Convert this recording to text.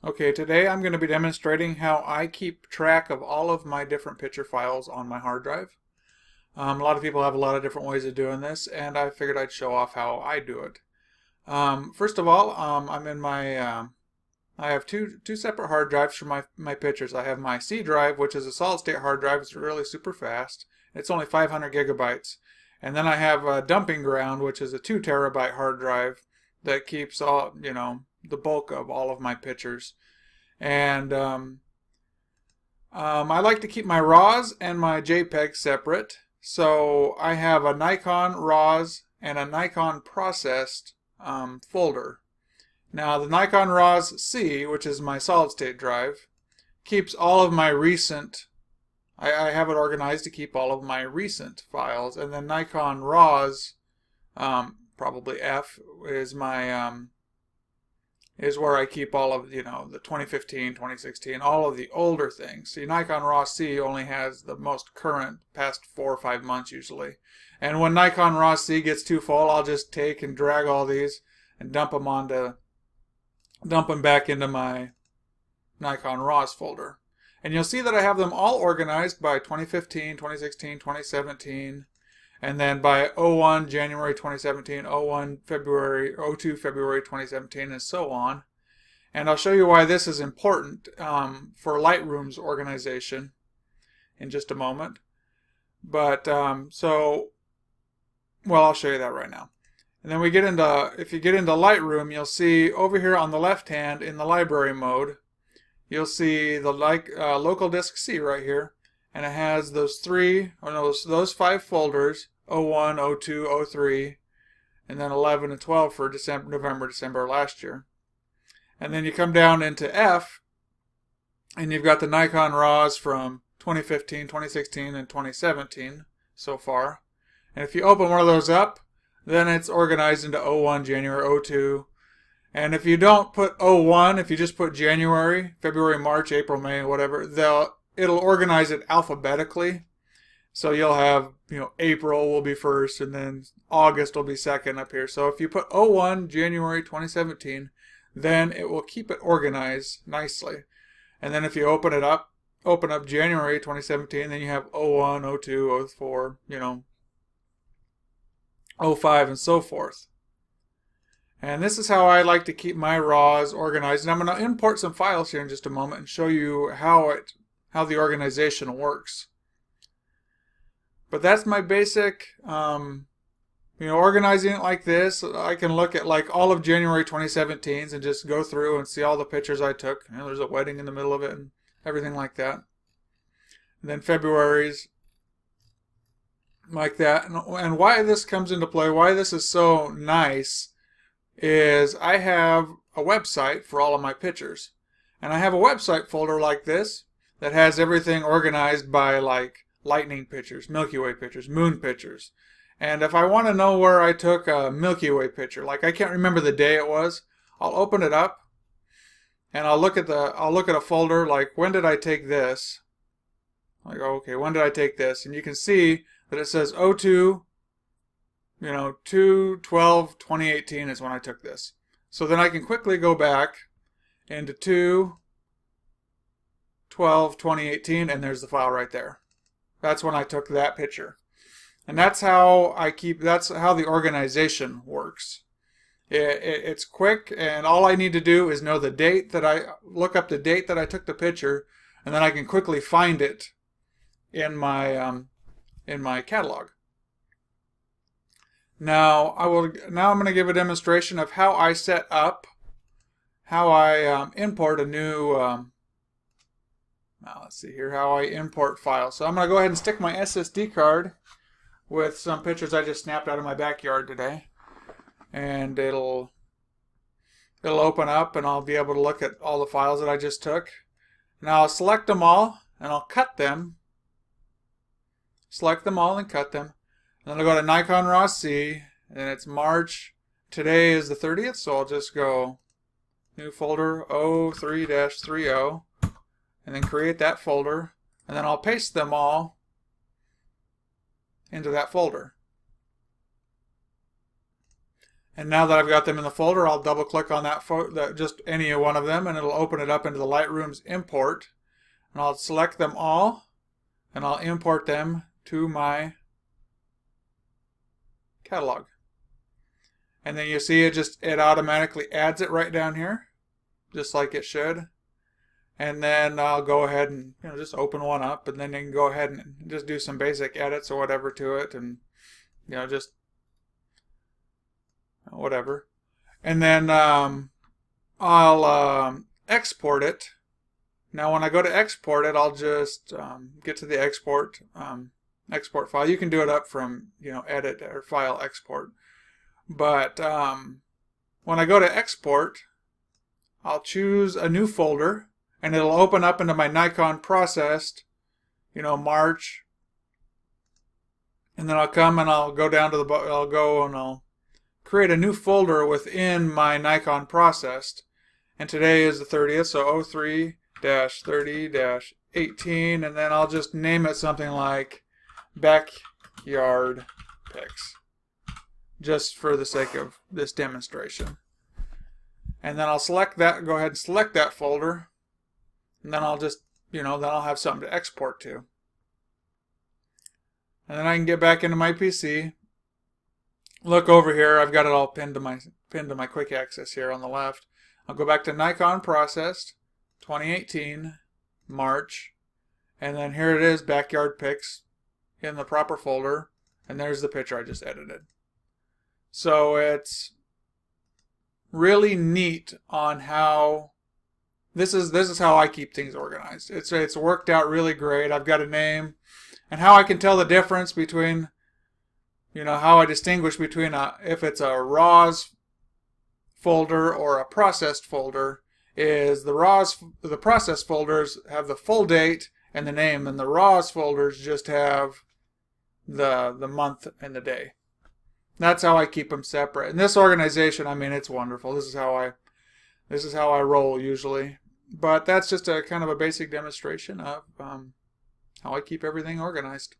Okay, today I'm going to be demonstrating how I keep track of all of my different picture files on my hard drive. A lot of people have a lot of different ways of doing this, and I figured I'd show off how I do it. First of all, I'm in my I have two separate hard drives for my pictures. I have my C drive, which is a solid state hard drive. It's really super fast. It's only 500 gigabytes. And then I have a dumping ground, which is a 2 terabyte hard drive that keeps all, the bulk of all of my pictures. And I like to keep my RAWs and my JPEG separate. So I have a Nikon RAWs and a Nikon processed folder. Now the Nikon RAWs C, which is my solid state drive, keeps all of my recent, I have it organized to keep all of my recent files. And then Nikon RAWs, probably F, is my is where I keep all of, the 2015, 2016, all of the older things. See, Nikon RAW C only has the most current past 4 or 5 months usually. And when Nikon RAW C gets too full, I'll just take and drag all these and dump them back into my Nikon RAWs folder. And you'll see that I have them all organized by 2015, 2016, 2017, and then by 01 January 2017, 01 February, 02 February 2017, and so on. And I'll show you why this is important for Lightroom's organization in just a moment. But I'll show you that right now. And then if you get into Lightroom, you'll see over here on the left hand in the library mode, you'll see the local disk C right here, and it has those those 5 folders: 01, 02, 03, and then 11 and 12 for November, December last year. And then you come down into F, and you've got the Nikon RAWs from 2015, 2016, and 2017 so far. And if you open one of those up, then it's organized into 01 January, 02. And if you don't put 01, if you just put January, February, March, April, May, whatever, it'll organize it alphabetically. So you'll have, April will be first, and then August will be second up here. So if you put 01 January 2017, then it will keep it organized nicely. And then if you open up January 2017, then you have 01, 02, 04, 05, and so forth. And this is how I like to keep my RAWs organized. And I'm going to import some files here in just a moment and show you how the organization works. But that's my basic, organizing it like this. I can look at like all of January 2017's and just go through and see all the pictures I took. There's a wedding in the middle of it and everything like that. And then February's like that. And why this comes into play, why this is so nice, is I have a website for all of my pictures. And I have a website folder like this that has everything organized by like lightning pictures, Milky Way pictures, moon pictures. And if I want to know where I took a Milky Way picture, like I can't remember the day it was, I'll open it up and I'll look at a folder like, when did I take this? Like, okay, when did I take this? And you can see that it says 02, 2/12/2018 is when I took this. So then I can quickly go back into 2/12/2018, and there's the file right there. That's when I took that picture. And that's how the organization works. It's quick, and all I need to do is know the date look up the date that I took the picture, and then I can quickly find it in my catalog. Now I'm going to give a demonstration of how I set up, how I import a new. Now let's see here how I import files. So I'm going to go ahead and stick my SSD card with some pictures I just snapped out of my backyard today, and it'll open up, and I'll be able to look at all the files that I just took. Now I'll select them all, and I'll cut them. Select them all and cut them. And then I'll go to Nikon RAW C, and it's March. Today is the 30th, so I'll just go new folder 03-30, and then create that folder, and then I'll paste them all into that folder. And now that I've got them in the folder, I'll double click on that, just any one of them, and it'll open it up into the Lightroom's import. And I'll select them all, and I'll import them to my catalog. And then you see it automatically adds it right down here, just like it should. And then I'll go ahead and just open one up, and then you can go ahead and just do some basic edits or whatever to it, and just whatever. And then I'll export it. Now when I go to export it, I'll just get to the export file. You can do it up from edit or file export. But when I go to export, I'll choose a new folder, and it'll open up into my Nikon processed, March. And then I'll come and I'll go down to I'll create a new folder within my Nikon processed. And today is the 30th, so 03-30-18, and then I'll just name it something like Backyard Pics, just for the sake of this demonstration. And then I'll select that, go ahead and select that folder, and then I'll just, then I'll have something to export to. And then I can get back into my PC. Look over here, I've got it all pinned to my quick access here on the left. I'll go back to Nikon Processed, 2018, March, and then here it is, Backyard Pics, in the proper folder, and there's the picture I just edited. So it's really neat on how this is how I keep things organized. It's worked out really great. I've got a name, and how I can tell the difference between, how I distinguish between if it's a RAWs folder or a processed folder is the processed folders have the full date and the name, and the RAWs folders just have the month and the day. That's how I keep them separate. And this organization, I mean, it's wonderful. This is how I roll usually. But that's just a kind of a basic demonstration of how I keep everything organized.